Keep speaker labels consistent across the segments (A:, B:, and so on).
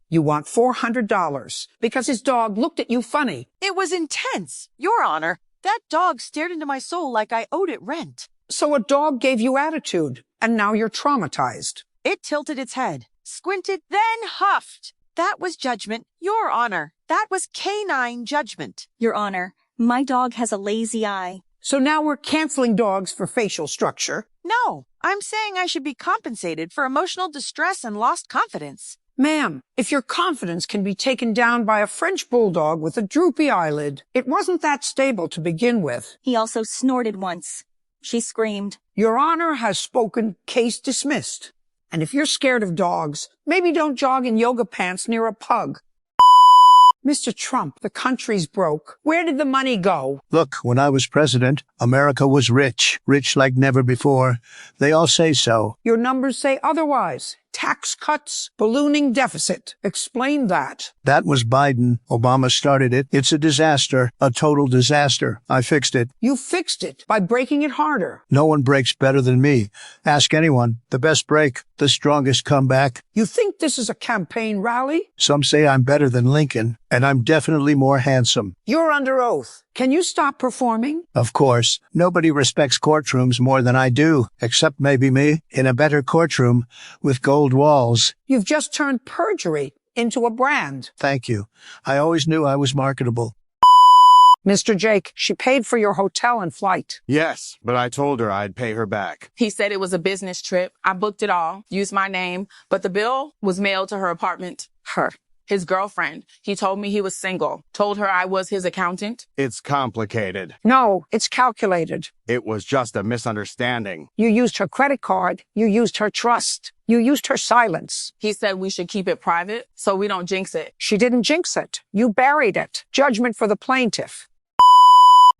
A: You want $400 because his dog looked at you funny.
B: It was intense, Your Honor. That dog stared into my soul like I owed it rent.
A: So a dog gave you attitude, and now you're traumatized.
B: It tilted its head, squinted, then huffed. That was judgment, Your Honor. That was canine judgment.
C: Your Honor, my dog has a lazy eye.
A: So now we're canceling dogs for facial structure.
B: No, I'm saying I should be compensated for emotional distress and lost confidence.
A: Ma'am, if your confidence can be taken down by a French bulldog with a droopy eyelid, it wasn't that stable to begin with.
C: He also snorted once. She screamed.
A: Your Honor has spoken. Case dismissed. And if you're scared of dogs, maybe don't jog in yoga pants near a pug. Mr. Trump, the country's broke. Where did the money go?
D: Look, when I was president, America was rich. Rich like never before. They all say so.
A: Your numbers say otherwise. Tax cuts, ballooning deficit. Explain that.
D: That was Biden. Obama started it. It's a disaster. A total disaster. I fixed it.
A: You fixed it by breaking it harder.
D: No one breaks better than me. Ask anyone. The best break. The strongest comeback.
A: You think this is a campaign rally?
D: Some say I'm better than Lincoln, and I'm definitely more handsome.
A: You're under oath. Can you stop performing?
D: Of course. Nobody respects courtrooms more than I do, except maybe me, in a better courtroom with gold walls.
A: You've just turned perjury into a brand.
D: Thank you. I always knew I was marketable.
A: Mr. Jake, she paid for your hotel and flight.
E: Yes, but I told her I'd pay her back.
F: He said it was a business trip. I booked it all, used my name, but the bill was mailed to her apartment. His girlfriend. He told me he was single. Told her I was his accountant.
E: It's complicated.
A: No, it's calculated.
E: It was just a misunderstanding.
A: You used her credit card. You used her trust. You used her silence.
F: He said we should keep it private so we don't jinx it.
A: She didn't jinx it. You buried it. Judgment for the plaintiff.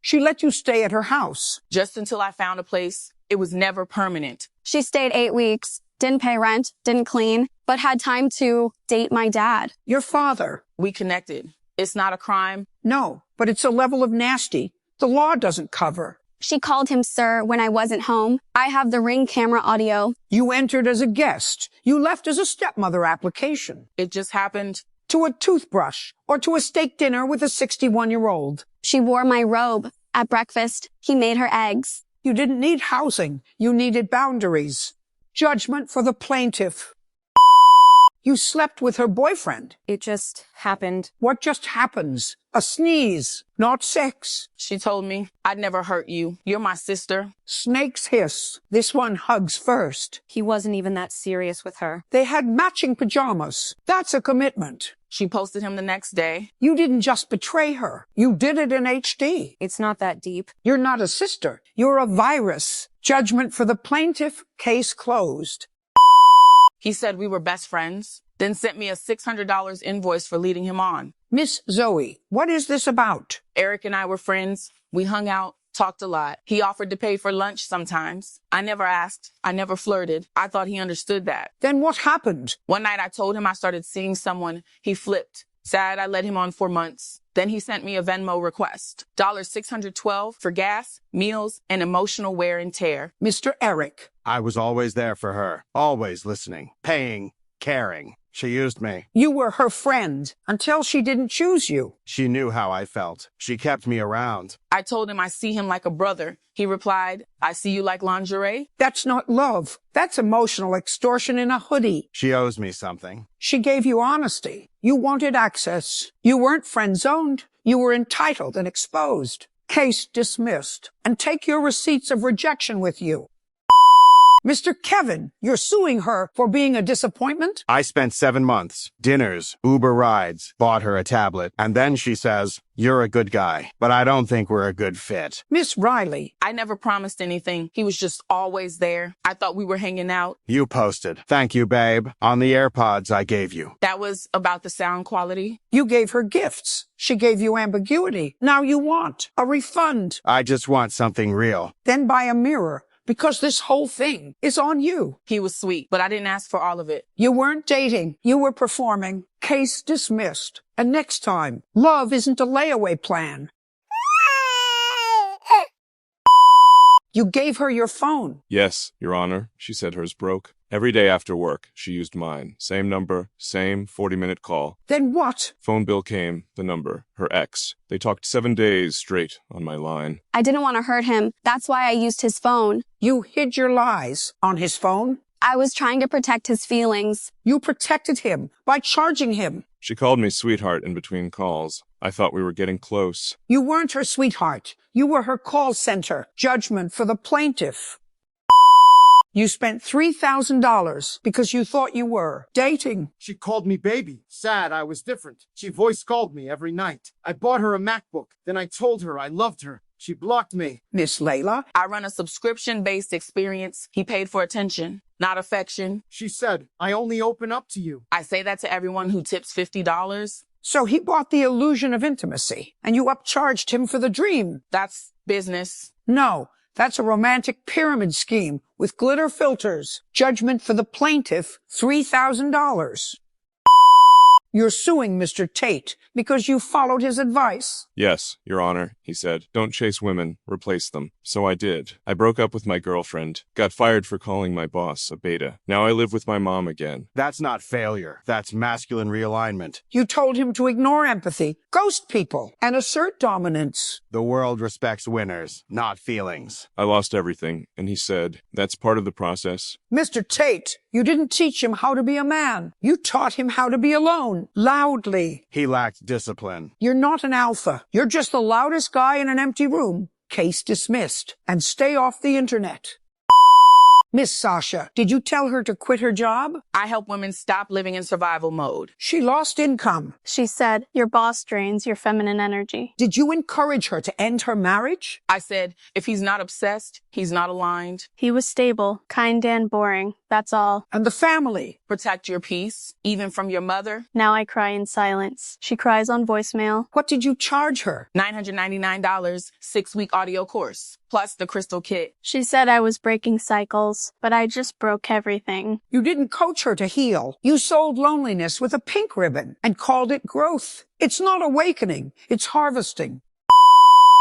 A: She let you stay at her house.
F: Just until I found a place. It was never permanent.
G: She stayed 8 weeks, didn't pay rent, didn't clean, but had time to date my dad.
A: Your father.
F: We connected. It's not a crime.
A: No, but it's a level of nasty the law doesn't cover.
G: She called him sir when I wasn't home. I have the Ring camera audio.
A: You entered as a guest. You left as a stepmother application.
F: It just happened.
A: To a toothbrush or to a steak dinner with a 61-year-old.
G: She wore my robe. At breakfast, he made her eggs.
A: You didn't need housing. You needed boundaries. Judgment for the plaintiff. You slept with her boyfriend.
C: It just happened.
A: What just happens? A sneeze, not sex.
F: She told me I'd never hurt you. You're my sister.
A: Snakes hiss. This one hugs first.
C: He wasn't even that serious with her.
A: They had matching pajamas. That's a commitment.
F: She posted him the next day.
A: You didn't just betray her. You did it in HD.
C: It's not that deep.
A: You're not a sister. You're a virus. Judgment for the plaintiff. Case closed.
F: He said we were best friends, then sent me a $600 invoice for leading him on.
A: Miss Zoe, what is this about?
F: Eric and I were friends. We hung out, talked a lot. He offered to pay for lunch sometimes. I never asked. I never flirted. I thought he understood that.
A: Then what happened?
F: One night I told him I started seeing someone. He flipped. Sad I let him on for months. Then he sent me a Venmo request. $612 for gas, meals, and emotional wear and tear.
A: Mr. Eric.
E: I was always there for her. Always listening, paying, caring. She used me.
A: You were her friend until she didn't choose you.
E: She knew how I felt. She kept me around.
F: I told him I see him like a brother. He replied, I see you like lingerie.
A: That's not love. That's emotional extortion in a hoodie.
E: She owes me something.
A: She gave you honesty. You wanted access. You weren't friend-zoned. You were entitled and exposed. Case dismissed. And take your receipts of rejection with you. Mr. Kevin, you're suing her for being a disappointment?
E: I spent 7 months, dinners, Uber rides, bought her a tablet, and then she says, you're a good guy, but I don't think we're a good fit.
A: Miss Riley.
F: I never promised anything. He was just always there. I thought we were hanging out.
E: You posted. Thank you, babe. On the AirPods I gave you.
F: That was about the sound quality.
A: You gave her gifts. She gave you ambiguity. Now you want a refund.
E: I just want something real.
A: Then buy a mirror. Because this whole thing is on you.
F: He was sweet, but I didn't ask for all of it.
A: You weren't dating. You were performing. Case dismissed. And next time, love isn't a layaway plan. You gave her your phone.
H: Yes, Your Honor. She said hers broke. Every day after work, she used mine. Same number, same 40-minute call.
A: Then what?
H: Phone bill came, the number, her ex. They talked 7 days straight on my line.
G: I didn't want to hurt him. That's why I used his phone.
A: You hid your lies on his phone?
G: I was trying to protect his feelings.
A: You protected him by charging him.
H: She called me sweetheart in between calls. I thought we were getting close.
A: You weren't her sweetheart. You were her call center. Judgment for the plaintiff. You spent $3,000 because you thought you were dating.
I: She called me baby. Sad I was different. She voice called me every night. I bought her a MacBook. Then I told her I loved her. She blocked me.
A: Miss Layla?
F: I run a subscription-based experience. He paid for attention, not affection.
I: She said, I only open up to you.
F: I say that to everyone who tips $50.
A: So he bought the illusion of intimacy, and you upcharged him for the dream.
F: That's business.
A: No, that's a romantic pyramid scheme with glitter filters. Judgment for the plaintiff, $3,000. You're suing Mr. Tate because you followed his advice.
H: Yes, Your Honor, he said. Don't chase women, replace them. So I did. I broke up with my girlfriend, got fired for calling my boss a beta. Now I live with my mom again.
E: That's not failure. That's masculine realignment.
A: You told him to ignore empathy, ghost people, and assert dominance.
E: The world respects winners, not feelings.
H: I lost everything, and he said, that's part of the process.
A: Mr. Tate, you didn't teach him how to be a man. You taught him how to be alone, loudly.
E: He lacked discipline.
A: You're not an alpha. You're just the loudest guy in an empty room. Case dismissed. And stay off the internet. Miss Sasha, did you tell her to quit her job?
F: I help women stop living in survival mode.
A: She lost income.
G: She said, your boss drains your feminine energy.
A: Did you encourage her to end her marriage?
F: I said, if he's not obsessed, he's not aligned.
G: He was stable, kind and boring. That's all.
A: And the family?
F: Protect your peace, even from your mother.
G: Now I cry in silence. She cries on voicemail.
A: What did you charge her?
F: $999, 6-week audio course, plus the crystal kit.
G: She said I was breaking cycles, but I just broke everything.
A: You didn't coach her to heal. You sold loneliness with a pink ribbon and called it growth. It's not awakening. It's harvesting.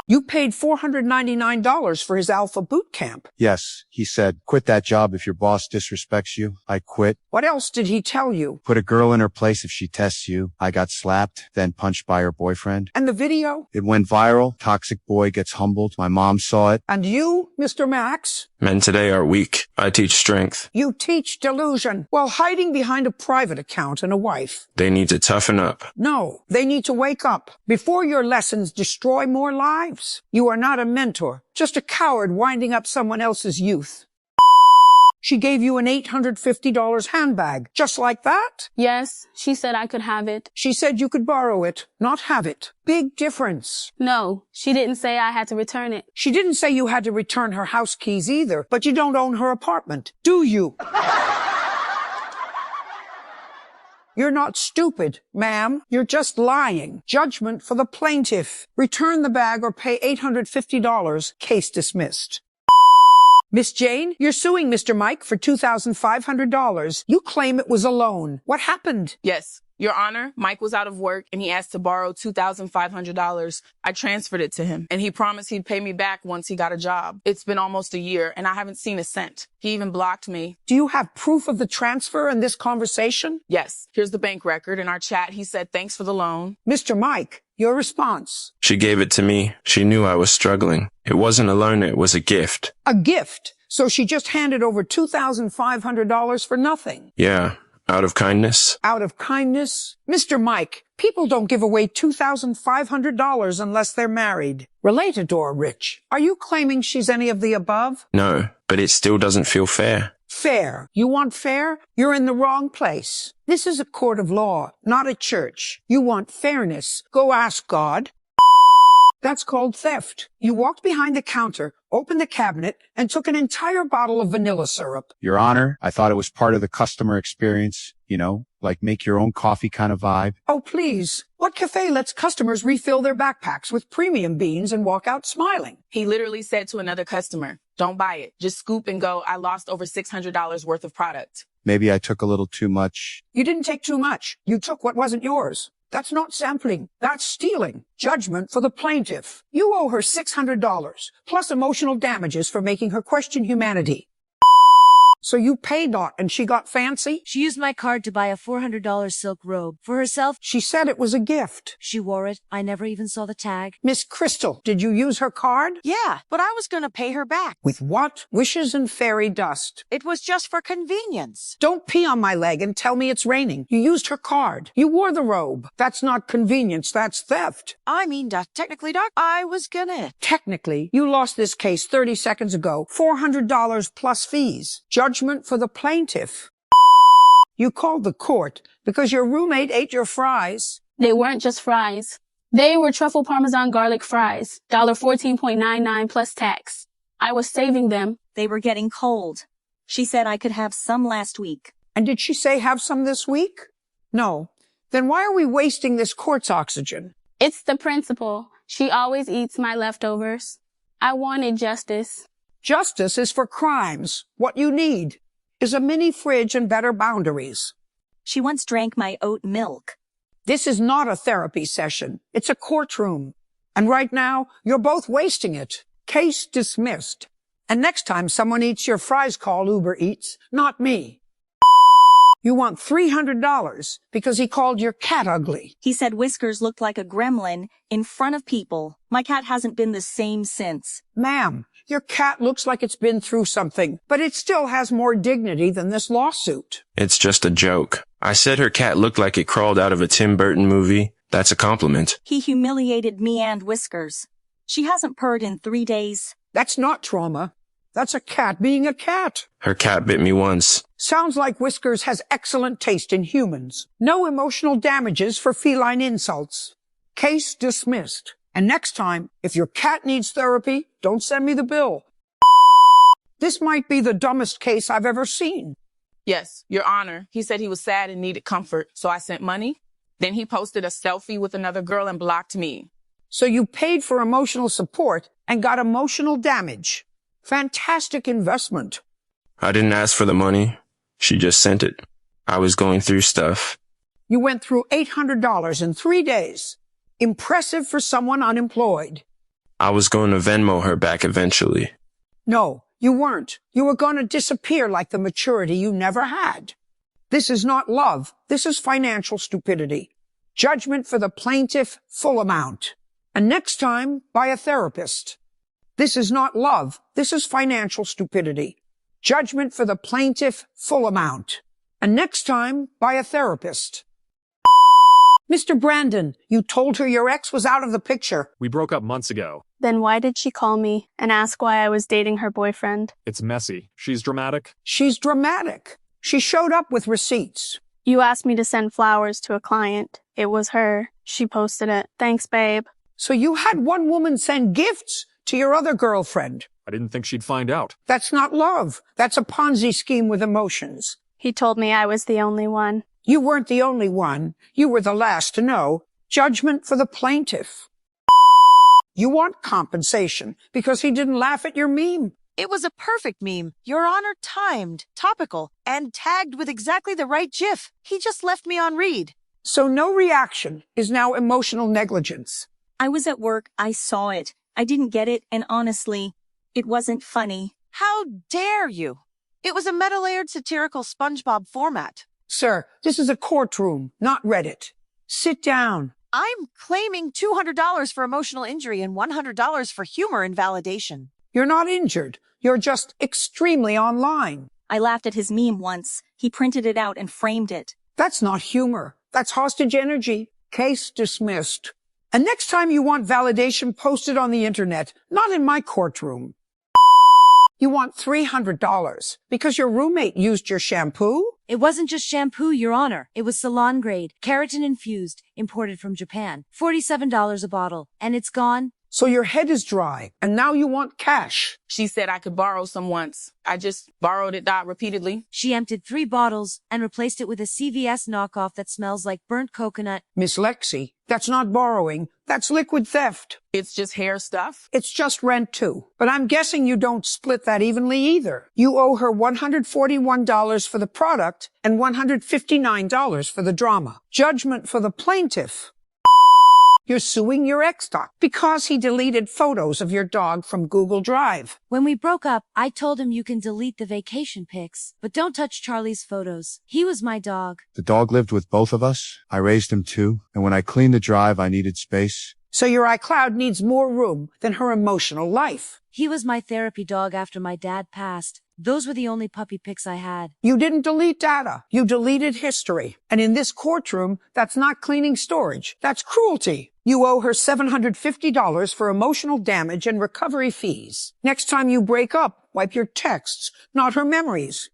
A: You paid $499 for his alpha boot camp.
J: Yes, he said, quit that job if your boss disrespects you. I quit.
A: What else did he tell you?
J: Put a girl in her place if she tests you. I got slapped, then punched by her boyfriend.
A: And the video?
J: It went viral. Toxic boy gets humbled. My mom saw it.
A: And you, Mr. Max?
K: Men today are weak. I teach strength.
A: You teach delusion while hiding behind a private account and a wife.
K: They need to toughen up.
A: No, they need to wake up before your lessons destroy more lives. You are not a mentor, just a coward winding up someone else's youth. She gave you an $850 handbag, just like that?
L: Yes, she said I could have it.
A: She said you could borrow it, not have it. Big difference.
L: No, she didn't say I had to return it.
A: She didn't say you had to return her house keys either, but you don't own her apartment, do you? You're not stupid, ma'am. You're just lying. Judgment for the plaintiff. Return the bag or pay $850. Case dismissed. Miss Jane, you're suing Mr. Mike for $2,500. You claim it was a loan. What happened?
F: Yes, Your Honor, Mike was out of work and he asked to borrow $2,500. I transferred it to him and he promised he'd pay me back once he got a job. It's been almost a year and I haven't seen a cent. He even blocked me.
A: Do you have proof of the transfer in this conversation?
F: Yes. Here's the bank record. In our chat, he said, thanks for the loan.
A: Mr. Mike, your response.
K: She gave it to me. She knew I was struggling. It wasn't a loan, it was a gift.
A: A gift? So she just handed over $2,500 for nothing?
K: Yeah. Out of kindness?
A: Out of kindness? Mr. Mike, people don't give away $2,500 unless they're married. Related or rich. Are you claiming she's any of the above?
K: No, but it still doesn't feel fair.
A: Fair. You want fair? You're in the wrong place. This is a court of law, not a church. You want fairness. Go ask God. That's called theft. You walked behind the counter, opened the cabinet, and took an entire bottle of vanilla syrup.
J: Your Honor, I thought it was part of the customer experience, you know, like make your own coffee kind of vibe.
A: Oh, please. What cafe lets customers refill their backpacks with premium beans and walk out smiling?
F: He literally said to another customer, don't buy it. Just scoop and go. I lost over $600 worth of product.
J: Maybe I took a little too much.
A: You didn't take too much. You took what wasn't yours. That's not sampling. That's stealing. Judgment for the plaintiff. You owe her $600, plus emotional damages for making her question humanity. So you paid lot and she got fancy?
M: She used my card to buy a $400 silk robe. For herself,
A: She said it was a gift.
M: she wore it. I never even saw the tag.
A: Miss Crystal, did you use her card?
B: Yeah, but I was gonna pay her back.
A: With what? Wishes and fairy dust.
B: It was just for convenience.
A: Don't pee on my leg and tell me it's raining. You used her card. You wore the robe. That's not convenience, that's theft.
B: I mean, technically, Doc, I was gonna.
A: Technically, you lost this case 30 seconds ago. $400 plus fees. Judgment for the plaintiff. You called the court because your roommate ate your fries.
L: They weren't just fries. They were truffle parmesan garlic fries, $14.99 plus tax. I was saving them.
C: They were getting cold. She said I could have some last week.
A: And did she say have some this week? No. Then why are we wasting this court's oxygen?
L: It's the principal. She always eats my leftovers. I wanted justice.
A: Justice is for crimes. What you need is a mini fridge and better boundaries.
C: She once drank my oat milk.
A: This is not a therapy session. It's a courtroom. And right now, you're both wasting it. Case dismissed. And next time someone eats your fries, call Uber Eats, not me. You want $300 because he called your cat ugly.
C: He said Whiskers looked like a gremlin in front of people. My cat hasn't been the same since.
A: Ma'am, your cat looks like it's been through something, but it still has more dignity than this lawsuit.
K: It's just a joke. I said her cat looked like it crawled out of a Tim Burton movie. That's a compliment.
C: He humiliated me and Whiskers. She hasn't purred in 3 days.
A: That's not trauma. That's a cat being a cat.
K: Her cat bit me once.
A: Sounds like Whiskers has excellent taste in humans. No emotional damages for feline insults. Case dismissed. And next time, if your cat needs therapy, don't send me the bill. This might be the dumbest case I've ever seen.
F: Yes, Your Honor. He said he was sad and needed comfort, so I sent money. Then he posted a selfie with another girl and blocked me.
A: So you paid for emotional support and got emotional damage. Fantastic investment.
K: I didn't ask for the money. She just sent it. I was going through stuff.
A: You went through $800 in 3 days. Impressive for someone unemployed.
K: I was going to Venmo her back eventually.
A: No, you weren't. You were going to disappear like the maturity you never had. This is not love. This is financial stupidity. Judgment for the plaintiff, full amount. And next time, by a therapist. This is not love. This is financial stupidity. Judgment for the plaintiff, full amount. And next time, by a therapist. Mr. Brandon, you told her your ex was out of the picture.
N: We broke up months ago.
G: Then why did she call me and ask why I was dating her boyfriend?
N: It's messy. She's dramatic.
A: She's dramatic. She showed up with receipts.
G: You asked me to send flowers to a client. It was her. She posted it. Thanks, babe.
A: So you had one woman send gifts to your other girlfriend.
N: I didn't think she'd find out.
A: That's not love. That's a Ponzi scheme with emotions.
G: He told me I was the only one.
A: You weren't the only one. You were the last to know. Judgment for the plaintiff. You want compensation because he didn't laugh at your meme.
B: It was a perfect meme. Your Honor, timed, topical, and tagged with exactly the right gif. He just left me on read.
A: So no reaction is now emotional negligence.
C: I was at work. I saw it. I didn't get it, and honestly, it wasn't funny.
B: How dare you? It was a meta-layered satirical SpongeBob format.
A: Sir, this is a courtroom, not Reddit. Sit down.
B: I'm claiming $200 for emotional injury and $100 for humor invalidation.
A: You're not injured. You're just extremely online.
C: I laughed at his meme once. He printed it out and framed it.
A: That's not humor. That's hostage energy. Case dismissed. And next time you want validation, post it on the internet, not in my courtroom. You want $300 because your roommate used your shampoo?
M: It wasn't just shampoo, Your Honor. It was salon grade, keratin infused, imported from Japan. $47 a bottle. And it's gone.
A: So your head is dry, and now you want cash.
F: She said I could borrow some once. I just borrowed it repeatedly.
M: She emptied 3 bottles and replaced it with a CVS knockoff that smells like burnt coconut.
A: Miss Lexi, that's not borrowing. That's liquid theft.
F: It's just hair stuff.
A: It's just rent too. But I'm guessing you don't split that evenly either. You owe her $141 for the product and $159 for the drama. Judgment for the plaintiff. You're suing your ex-doc because he deleted photos of your dog from Google Drive.
M: When we broke up, I told him you can delete the vacation pics, but don't touch Charlie's photos. He was my dog.
J: The dog lived with both of us. I raised him too. And when I cleaned the drive, I needed space.
A: So your iCloud needs more room than her emotional life.
M: He was my therapy dog after my dad passed. Those were the only puppy pics I had.
A: You didn't delete data. You deleted history. And in this courtroom, that's not cleaning storage. That's cruelty. You owe her $750 for emotional damage and recovery fees. Next time you break up, wipe your texts, not her memories.